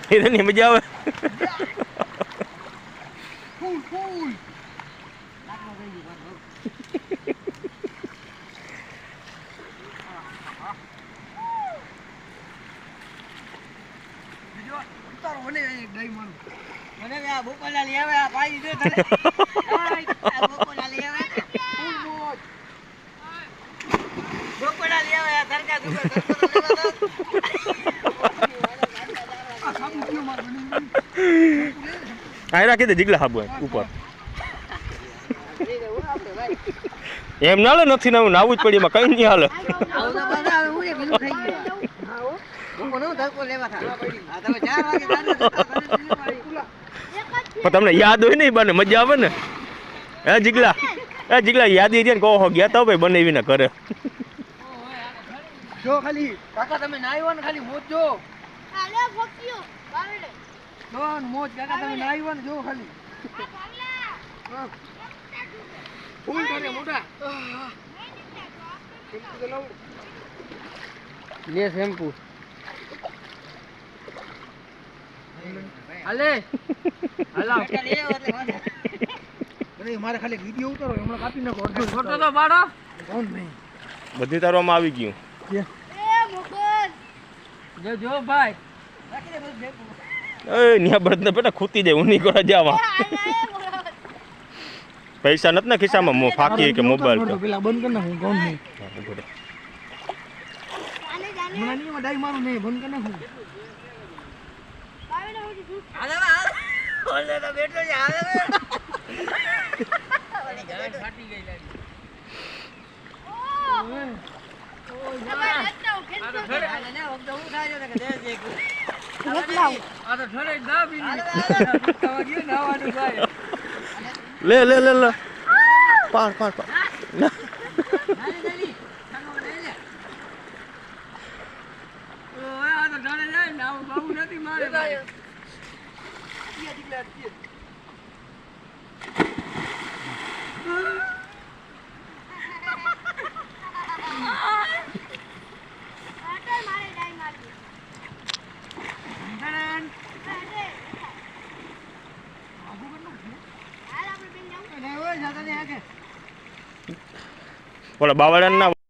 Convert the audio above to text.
Itu nih menjawab. Full. ઉતારો મને દઈ મારું મને આ બોકોલા લઈ આવે આ પાઈ દે તને આ બોકોલા લઈ આવે ફૂલ મોજ બોકોલા લઈ આવે આ સરકા દુકા આ સાબુ ક્યો માર આ રાખી દે જીગલા હાબુ ઉપર એમ ના લે નથી ના નાવું જ પડી એમાં કઈ નહીં હાલે આવું તો બધા હું એ પેલું થઈ ગયું આવો કોનો ધક્કો લેવા થા આ તમે 4 વાગે દાડો પણ તમને યાદ હોય ને બને મજા આવે ને હે જીગલા યાદી છે ને કહો ગયા તો ભાઈ બનાવીને કરે જો ખાલી કાકા તમે નાઈવો ને ખાલી મોજ જો આલે ફોક્યો બાવડે ડોન મોજ કાકા તમે નાઈવો ને જો ખાલી ફૂલ કરે મોટા લે શેમ્પુ હાલે હાલા અરે મારે ખાલી વિડિયો ઉતારો હમણાં કાપી નાખો ફોટો તો પાડો કોણ નહીં બધી તારવામાં આવી ગયું એ મોકલ જો ભાઈ રાખી દે બસ ભેગું એ નિયા બળદને બેટા ખૂતી જાય ઉની કરવા જાવા પૈસા નથી ને ખિસ્સામાં મો ફાકી કે મોબાઈલ તો પેલા બંધ કર નાખું કોણ નહીં આને જાને મને નહીં માં ડાઈ મારું નહીં બંધ કર નાખું બાવડે હોજી દૂધ હાલે ઓલે તો બેઠો છે હાલે ઓલી ગાડ ફાટી ગઈ લાગી તમારે રસ્તા ઉખેલ આ તો ઠરે હાલે ને ઓમ તો હું થાય છે કે દે દે મોકલાવ આ તો ઠરે ના બીની તવા ગયો નાવાનું ભાઈ લે પાડ હાલે જલ્દી ખાનો લઈ લે ઓ આ તો ઠરે જાય ને આવું બાબુ નથી મારે ભાઈ આટે મારે ડાઈ મારવી હાલ આપણે બેન જાવ ઓય જાતા ને આગે ઓલા બાવળાના